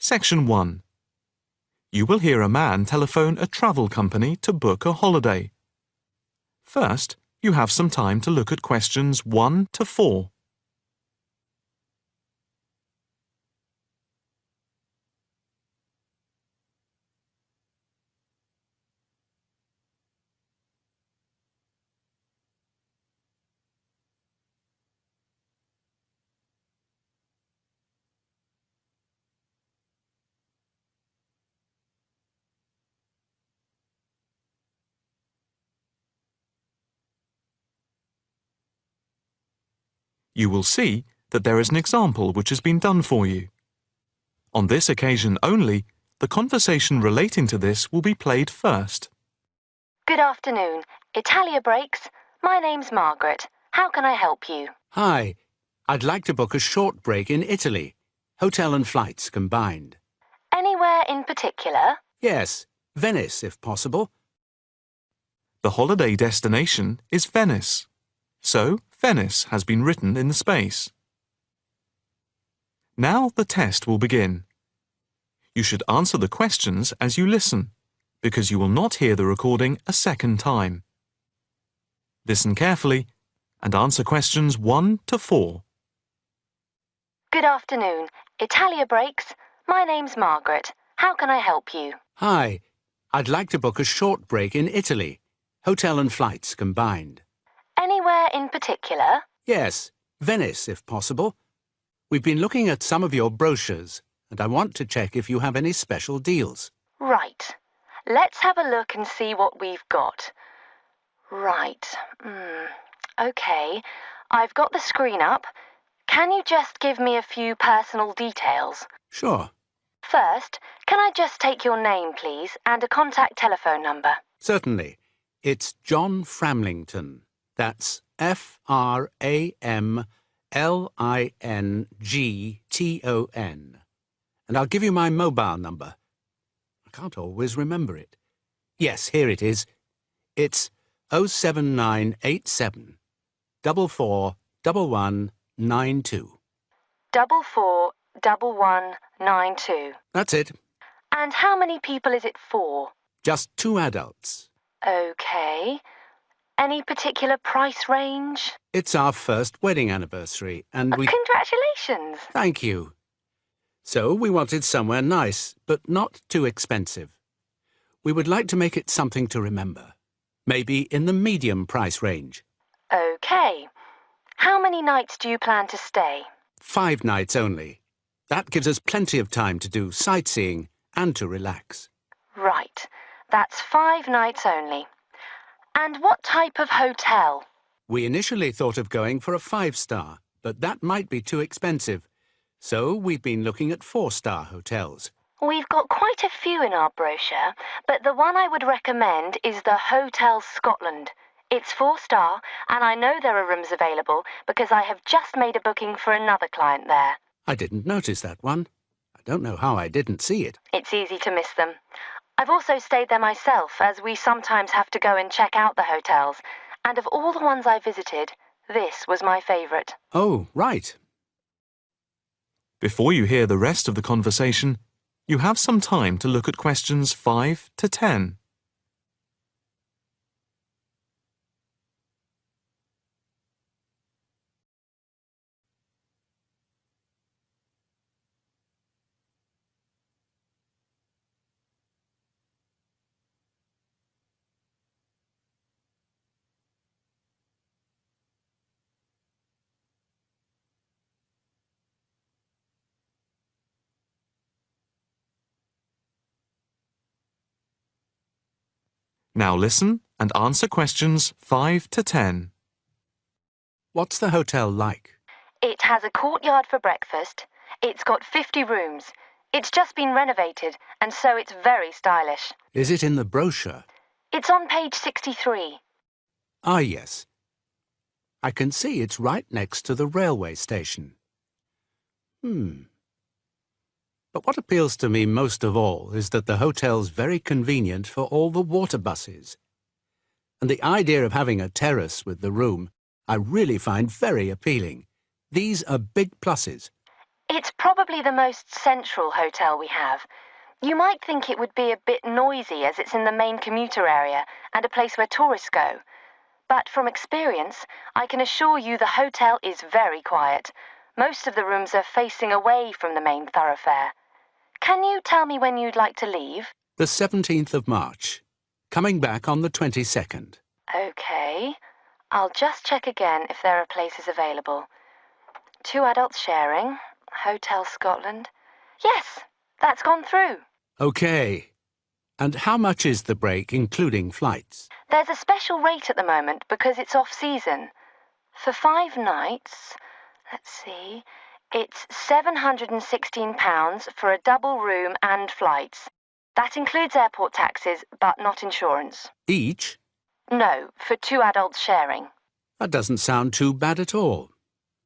Section 1. You will hear a man telephone a travel company to book a holiday. First, you have some time to look at questions 1 to 4. You will see that there is an example which has been done for you. On this occasion only, the conversation relating to this will be played first. Good afternoon. Italia Breaks. My name's Margaret. How can I help you? Hi. I'd like to book a short break in Italy. Hotel and flights combined. Anywhere in particular? Yes, Venice if possible. The holiday destination is Venice. So, Venice has been written in the space. Now the test will begin. You should answer the questions as you listen, because you will not hear the recording a second time. Listen carefully and answer questions 1 to 4. Good afternoon. Italia Breaks. My name's Margaret. How can I help you? Hi. I'd like to book a short break in Italy. Hotel and flights combined. Anywhere in particular? Yes, Venice if possible. We've been looking at some of your brochures, and I want to check if you have any special deals. Right. Let's have a look and see what we've got. Right. OK. I've got the screen up. Can you just give me a few personal details? Sure. First, can I just take your name, please, and a contact telephone number? Certainly. It's John Framlington. That's Framlington. And I'll give you my mobile number. I can't always remember it. Yes, here it is. It's 07987 441192. 441192. That's it. And how many people is it for? Just 2 adults. OK. Any particular price range? It's our first wedding anniversary, and we... Congratulations! Thank you. So we wanted somewhere nice, but not too expensive. We would like to make it something to remember. Maybe in the medium price range. OK. How many nights do you plan to stay? 5 nights only. That gives us plenty of time to do sightseeing and to relax. Right. That's 5 nights only. And what type of hotel? We initially thought of going for a 5-star, but that might be too expensive. So we've been looking at 4-star hotels. We've got quite a few in our brochure, but the one I would recommend is the Hotel Scotland. It's 4-star, and I know there are rooms available because I have just made a booking for another client there. I didn't notice that one. I don't know how I didn't see it. It's easy to miss them. I've also stayed there myself, as we sometimes have to go and check out the hotels. And of all the ones I visited, this was my favourite. Oh, right. Before you hear the rest of the conversation, you have some time to look at questions 5 to 10. Now listen and answer questions 5 to 10. What's the hotel like? It has a courtyard for breakfast. It's got 50 rooms. It's just been renovated, and so it's very stylish. Is it in the brochure? It's on page 63. Ah, yes. I can see it's right next to the railway station. But what appeals to me most of all is that the hotel's very convenient for all the water buses. And the idea of having a terrace with the room I really find very appealing. These are big pluses. It's probably the most central hotel we have. You might think it would be a bit noisy as it's in the main commuter area and a place where tourists go. But from experience, I can assure you the hotel is very quiet. Most of the rooms are facing away from the main thoroughfare. Can you tell me when you'd like to leave? The 17th of March. Coming back on the 22nd. Okay. I'll just check again if there are places available. 2 adults sharing. Hotel Scotland. Yes, that's gone through. Okay. And how much is the break, including flights? There's a special rate at the moment because it's off-season. For 5 nights, let's see, it's £716 for a double room and flights. That includes airport taxes, but not insurance. Each? No, for 2 adults sharing. That doesn't sound too bad at all.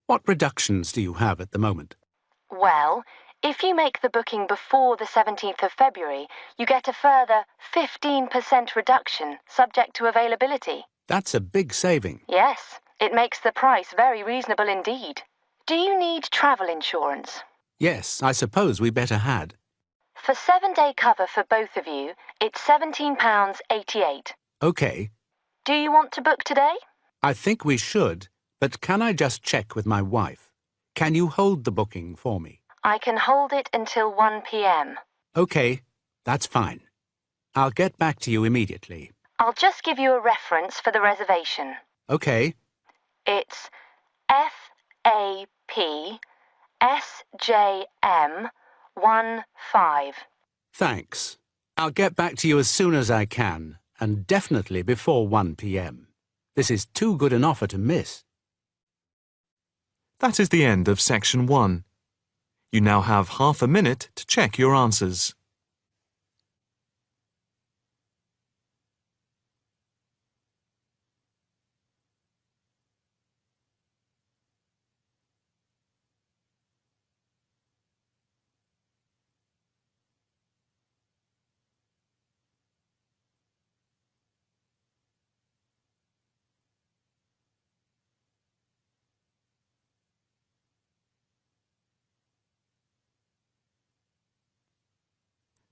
What reductions do you have at the moment? Well, if you make the booking before the 17th of February, you get a further 15% reduction, subject to availability. That's a big saving. Yes, it makes the price very reasonable indeed. Do you need travel insurance? Yes, I suppose we better had. For 7-day cover for both of you, it's £17.88. Okay. Do you want to book today? I think we should, but can I just check with my wife? Can you hold the booking for me? I can hold it until 1 p.m. Okay, that's fine. I'll get back to you immediately. I'll just give you a reference for the reservation. Okay. It's FAPSJM15. Thanks. I'll get back to you as soon as I can, and definitely before 1 p.m. This is too good an offer to miss. That is the end of Section 1. You now have half a minute to check your answers.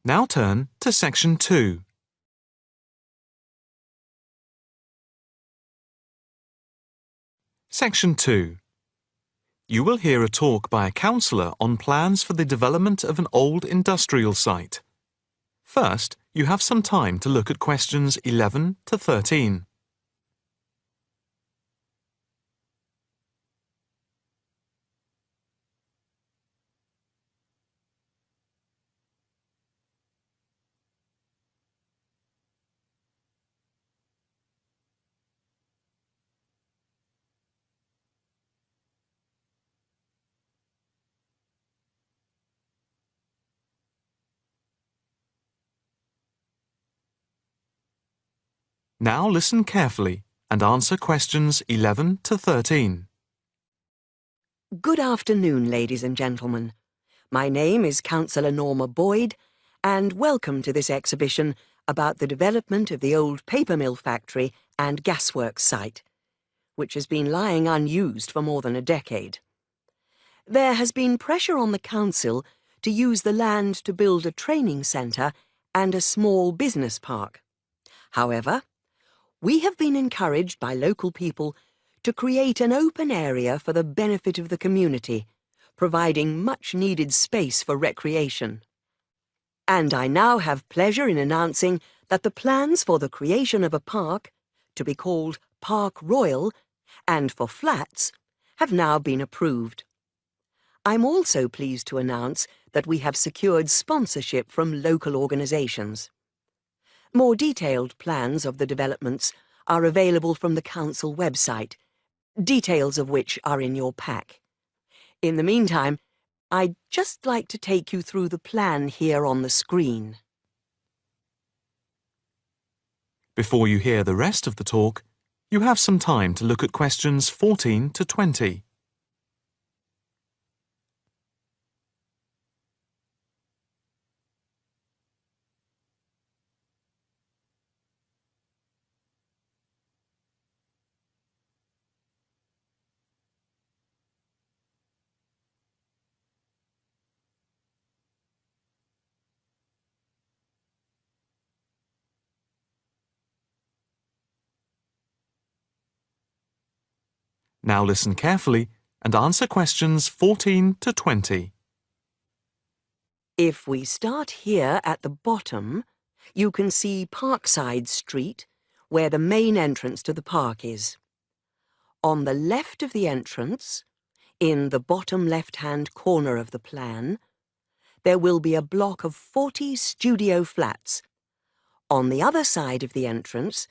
Now turn to Section 2. Section 2. You will hear a talk by a counsellor on plans for the development of an old industrial site. First, you have some time to look at questions 11 to 13. Now listen carefully and answer questions 11 to 13. Good afternoon, ladies and gentlemen. My name is Councillor Norma Boyd, and welcome to this exhibition about the development of the old paper mill factory and gasworks site, which has been lying unused for more than a decade. There has been pressure on the council to use the land to build a training centre and a small business park. However, we have been encouraged by local people to create an open area for the benefit of the community, providing much-needed space for recreation. And I now have pleasure in announcing that the plans for the creation of a park, to be called Park Royal, and for flats, have now been approved. I'm also pleased to announce that we have secured sponsorship from local organisations. More detailed plans of the developments are available from the council website, details of which are in your pack. In the meantime, I'd just like to take you through the plan here on the screen. Before you hear the rest of the talk, you have some time to look at questions 14 to 20. Now listen carefully and answer questions 14 to 20. If we start here at the bottom, you can see Parkside Street, where the main entrance to the park is. On the left of the entrance, in the bottom left-hand corner of the plan, there will be a block of 40 studio flats. On the other side of the entrance,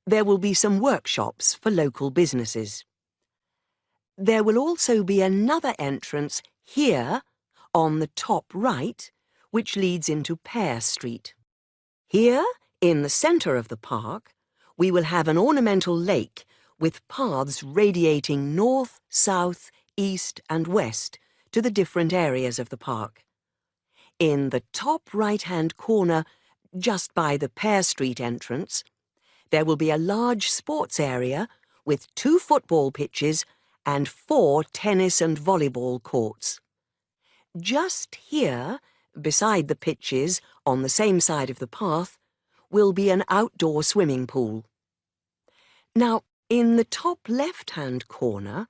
there will be some workshops for local businesses. There will also be another entrance here, on the top right, which leads into Pear Street. Here, in the centre of the park, we will have an ornamental lake with paths radiating north, south, east and west to the different areas of the park. In the top right-hand corner, just by the Pear Street entrance, there will be a large sports area with 2 football pitches and 4 tennis and volleyball courts. Just here, beside the pitches, on the same side of the path, will be an outdoor swimming pool. Now, in the top left-hand corner,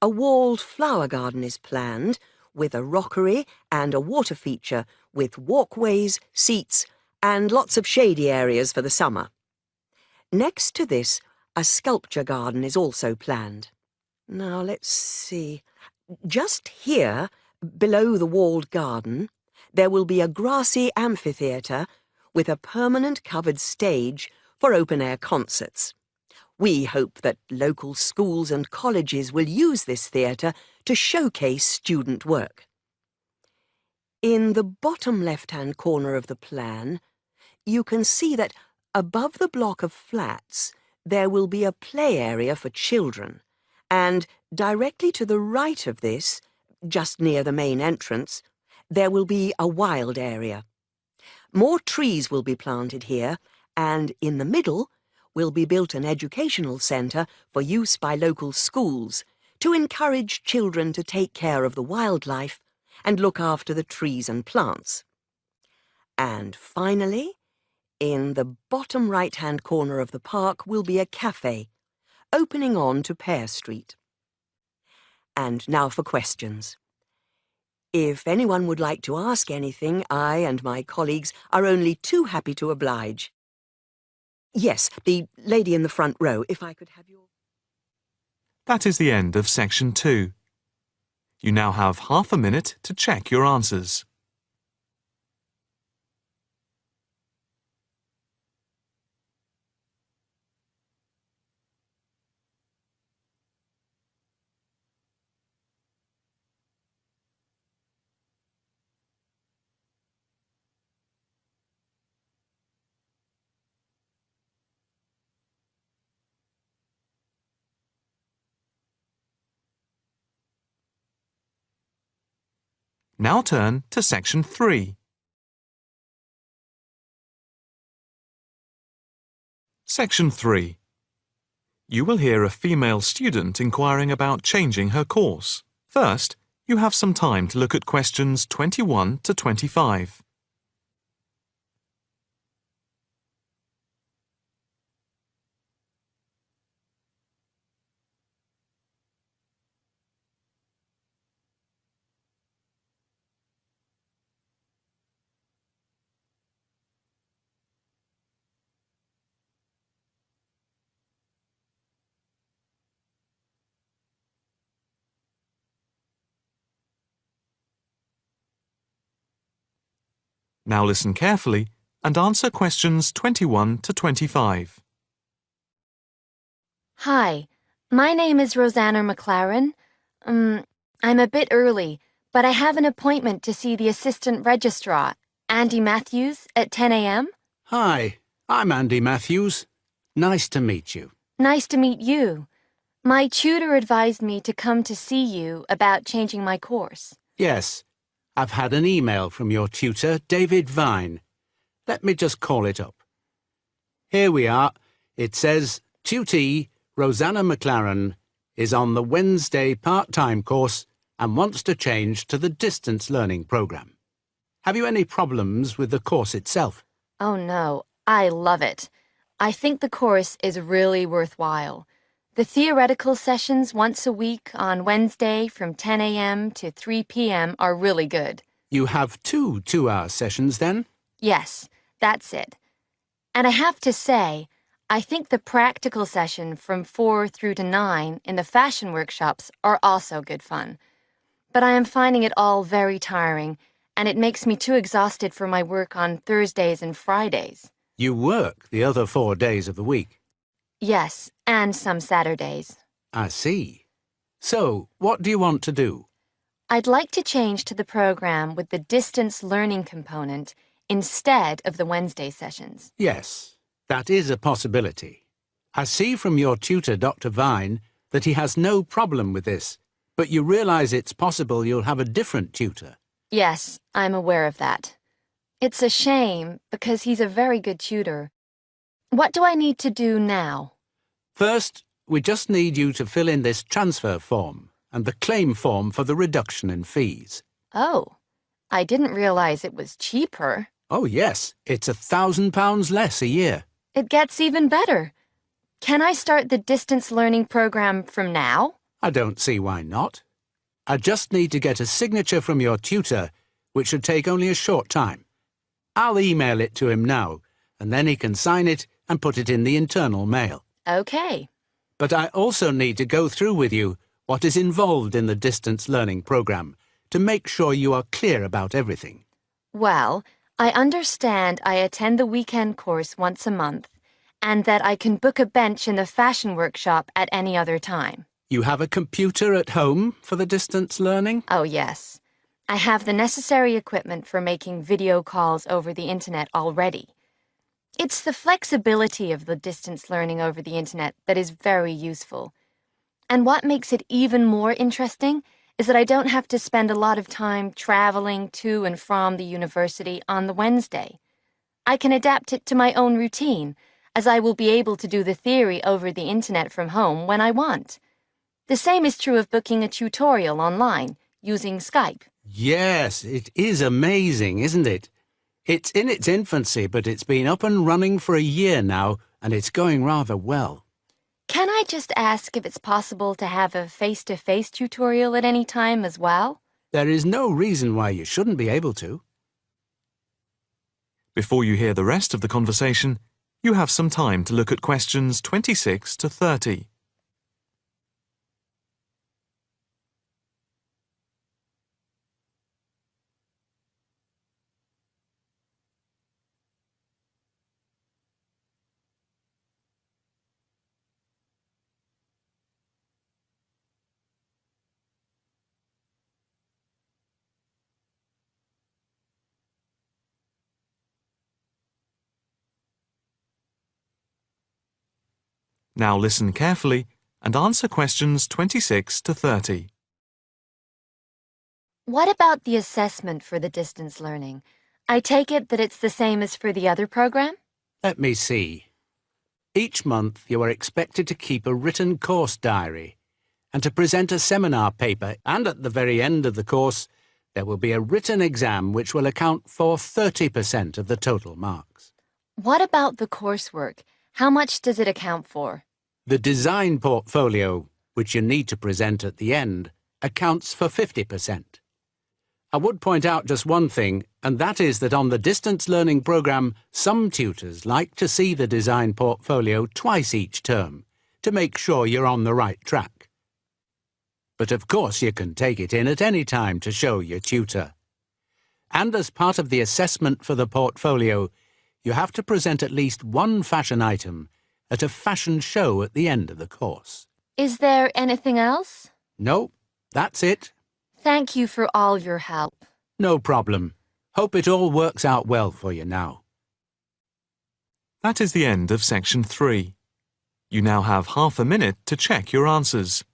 a walled flower garden is planned with a rockery and a water feature with walkways, seats and lots of shady areas for the summer. Next to this, a sculpture garden is also planned. Now, let's see. Just here, below the walled garden, there will be a grassy amphitheatre with a permanent covered stage for open-air concerts. We hope that local schools and colleges will use this theatre to showcase student work. In the bottom left-hand corner of the plan, you can see that above the block of flats there will be a play area for children, and directly to the right of this, just near the main entrance, there will be a wild area. More trees will be planted here, and in the middle will be built an educational centre for use by local schools to encourage children to take care of the wildlife and look after the trees and plants. And finally, in the bottom right-hand corner of the park will be a cafe, opening on to Pear Street. And now for questions. If anyone would like to ask anything, I and my colleagues are only too happy to oblige. Yes, the lady in the front row, if I could have your... That is the end of section 2. You now have half a minute to check your answers. Now turn to section 3. Section 3. You will hear a female student inquiring about changing her course. First, you have some time to look at questions 21 to 25. Now listen carefully and answer questions 21 to 25. Hi, my name is Rosanna McLaren. I'm a bit early, but I have an appointment to see the assistant registrar, Andy Matthews, at 10 a.m. Hi, I'm Andy Matthews. Nice to meet you. Nice to meet you. My tutor advised me to come to see you about changing my course. Yes, I've had an email from your tutor, David Vine. Let me just call it up. Here we are. It says, Tutee Rosanna McLaren is on the Wednesday part-time course and wants to change to the distance learning programme. Have you any problems with the course itself? Oh no, I love it. I think the course is really worthwhile. The theoretical sessions once a week on Wednesday from 10 a.m. to 3 p.m. are really good. You have 2 two-hour sessions then? Yes, that's it. And I have to say, I think the practical session from 4 through to 9 in the fashion workshops are also good fun. But I am finding it all very tiring, and it makes me too exhausted for my work on Thursdays and Fridays. You work the other 4 days of the week. Yes, and some Saturdays. I see. So, what do you want to do? I'd like to change to the program with the distance learning component instead of the Wednesday sessions. Yes, that is a possibility. I see from your tutor, Dr. Vine, that he has no problem with this, but you realize it's possible you'll have a different tutor. Yes, I'm aware of that. It's a shame because he's a very good tutor. What do I need to do now? First, we just need you to fill in this transfer form and the claim form for the reduction in fees. Oh, I didn't realize it was cheaper. Oh yes, it's £1,000 less a year. It gets even better. Can I start the distance learning program from now? I don't see why not. I just need to get a signature from your tutor, which should take only a short time. I'll email it to him now, and then he can sign it and put it in the internal mail. Okay. But I also need to go through with you what is involved in the distance learning program to make sure you are clear about everything. Well, I understand I attend the weekend course once a month, and that I can book a bench in the fashion workshop at any other time. You have a computer at home for the distance learning? Oh, yes. I have the necessary equipment for making video calls over the internet already. It's the flexibility of the distance learning over the internet that is very useful. And what makes it even more interesting is that I don't have to spend a lot of time traveling to and from the university on the Wednesday. I can adapt it to my own routine, as I will be able to do the theory over the internet from home when I want. The same is true of booking a tutorial online using Skype. Yes, it is amazing, isn't it? It's in its infancy, but it's been up and running for a year now, and it's going rather well. Can I just ask if it's possible to have a face-to-face tutorial at any time as well? There is no reason why you shouldn't be able to. Before you hear the rest of the conversation, you have some time to look at questions 26 to 30. Now listen carefully and answer questions 26 to 30. What about the assessment for the distance learning? I take it that it's the same as for the other program? Let me see. Each month you are expected to keep a written course diary and to present a seminar paper, and at the very end of the course there will be a written exam which will account for 30% of the total marks. What about the coursework? How much does it account for? The design portfolio, which you need to present at the end, accounts for 50%. I would point out just one thing, and that is that on the distance learning program, some tutors like to see the design portfolio twice each term to make sure you're on the right track. But of course you can take it in at any time to show your tutor. And as part of the assessment for the portfolio, you have to present at least one fashion item at a fashion show at the end of the course. Is there anything else? No, that's it. Thank you for all your help. No problem. Hope it all works out well for you now. That is the end of section 3. You now have half a minute to check your answers.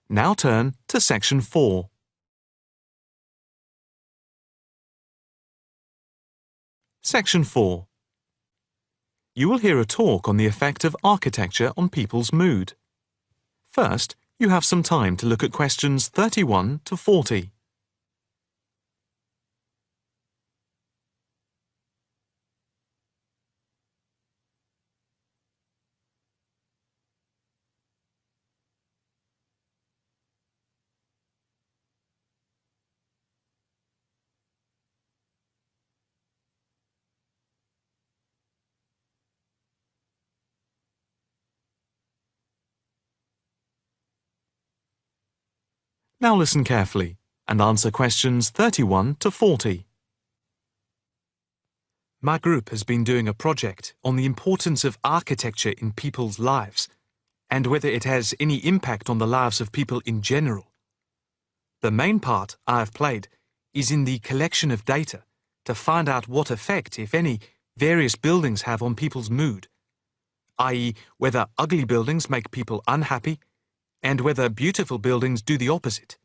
Now turn to Section 4. Section 4. You will hear a talk on the effect of architecture on people's mood. First, you have some time to look at questions 31 to 40. Now listen carefully and answer questions 31 to 40. My group has been doing a project on the importance of architecture in people's lives and whether it has any impact on the lives of people in general. The main part I have played is in the collection of data to find out what effect, if any, various buildings have on people's mood, i.e., whether ugly buildings make people unhappy and whether beautiful buildings do the opposite.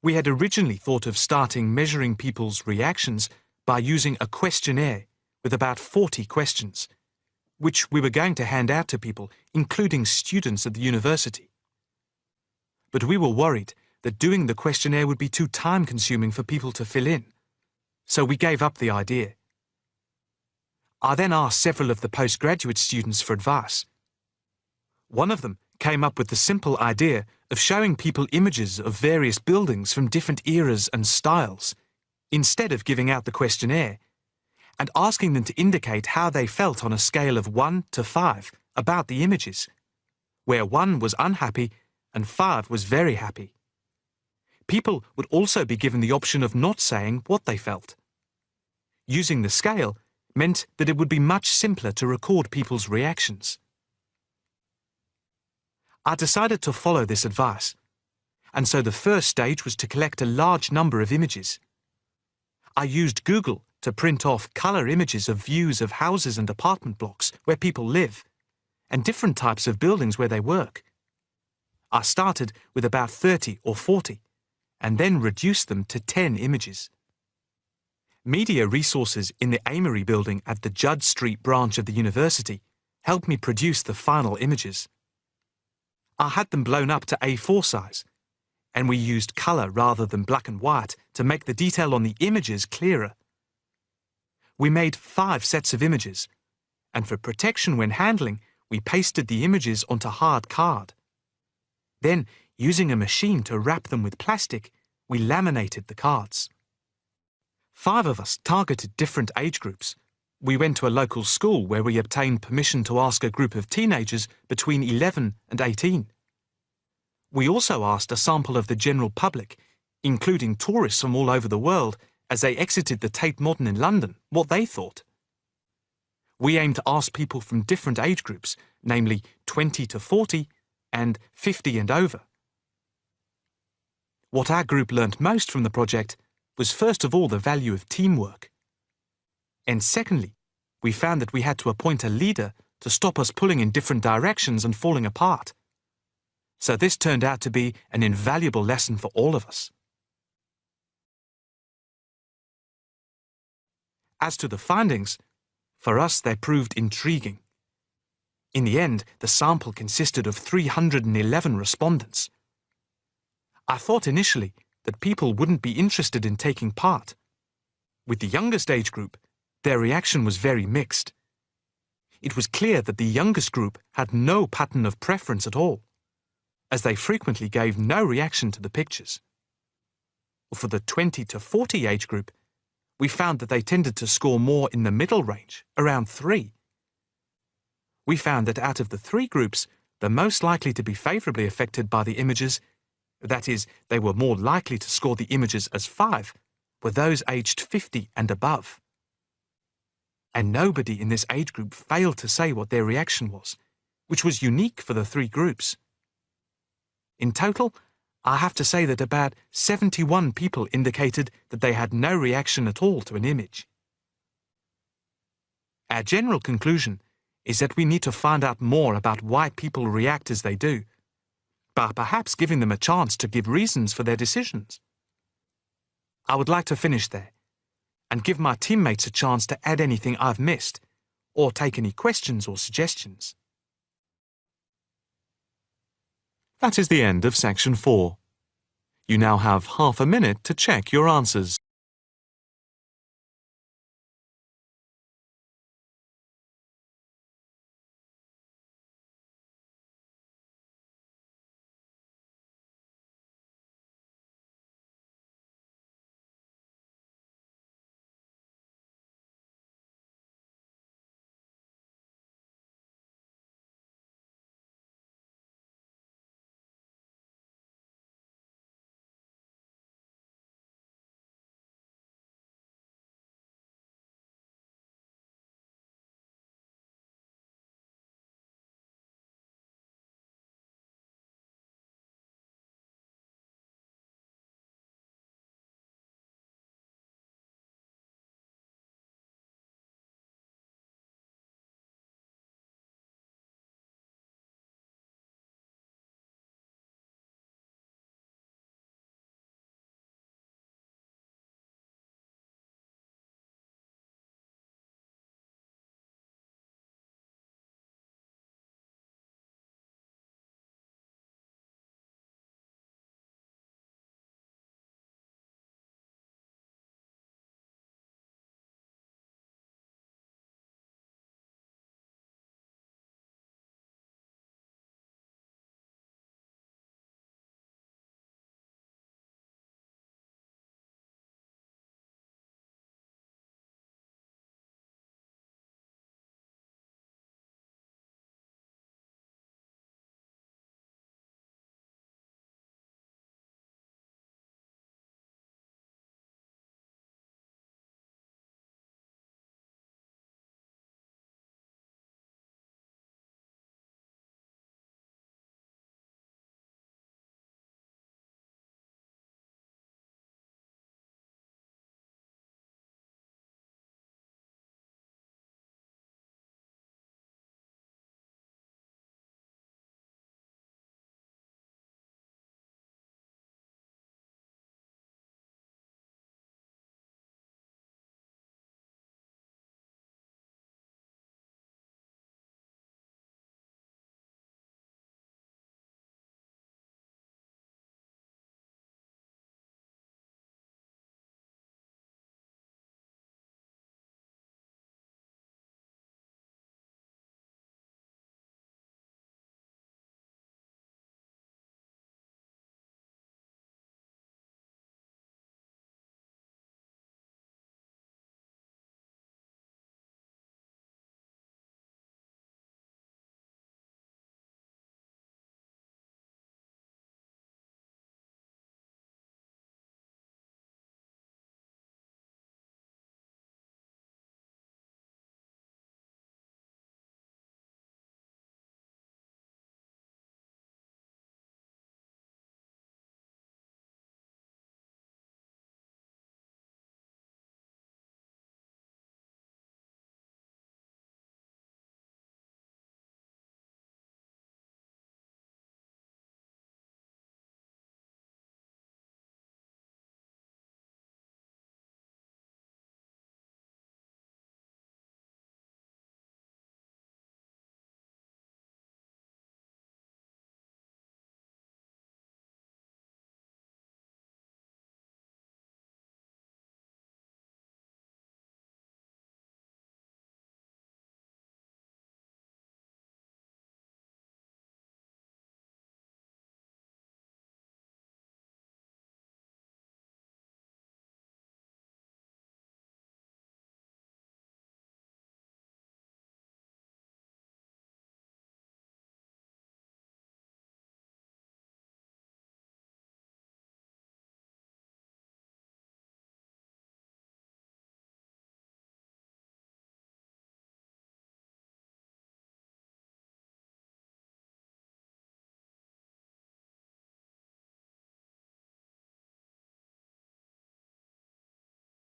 We had originally thought of starting measuring people's reactions by using a questionnaire with about 40 questions, which we were going to hand out to people, including students at the university. But we were worried that doing the questionnaire would be too time-consuming for people to fill in, so we gave up the idea. I then asked several of the postgraduate students for advice. One of them came up with the simple idea of showing people images of various buildings from different eras and styles, instead of giving out the questionnaire, and asking them to indicate how they felt on a scale of 1 to 5 about the images, where 1 was unhappy and 5 was very happy. People would also be given the option of not saying what they felt. Using the scale meant that it would be much simpler to record people's reactions. I decided to follow this advice, and so the first stage was to collect a large number of images. I used Google to print off colour images of views of houses and apartment blocks where people live, and different types of buildings where they work. I started with about 30 or 40, and then reduced them to 10 images. Media resources in the Amory building at the Judd Street branch of the university helped me produce the final images. I had them blown up to A4 size, and we used colour rather than black and white to make the detail on the images clearer. We made 5 sets of images, and for protection when handling, we pasted the images onto hard card. Then, using a machine to wrap them with plastic, we laminated the cards. 5 of us targeted different age groups. We went to a local school where we obtained permission to ask a group of teenagers between 11 and 18. We also asked a sample of the general public, including tourists from all over the world, as they exited the Tate Modern in London, what they thought. We aimed to ask people from different age groups, namely 20 to 40 and 50 and over. What our group learnt most from the project was first of all the value of teamwork. And secondly, we found that we had to appoint a leader to stop us pulling in different directions and falling apart. So this turned out to be an invaluable lesson for all of us. As to the findings, for us they proved intriguing. In the end, the sample consisted of 311 respondents. I thought initially that people wouldn't be interested in taking part. With the youngest age group, their reaction was very mixed. It was clear that the youngest group had no pattern of preference at all, as they frequently gave no reaction to the pictures. For the 20 to 40 age group, we found that they tended to score more in the middle range, around 3. We found that out of the 3 groups, the most likely to be favourably affected by the images, that is, they were more likely to score the images as 5, were those aged 50 and above. And nobody in this age group failed to say what their reaction was, which was unique for the 3 groups. In total, I have to say that about 71 people indicated that they had no reaction at all to an image. Our general conclusion is that we need to find out more about why people react as they do, by perhaps giving them a chance to give reasons for their decisions. I would like to finish there and give my teammates a chance to add anything I've missed or take any questions or suggestions. That is the end of section 4. You now have half a minute to check your answers.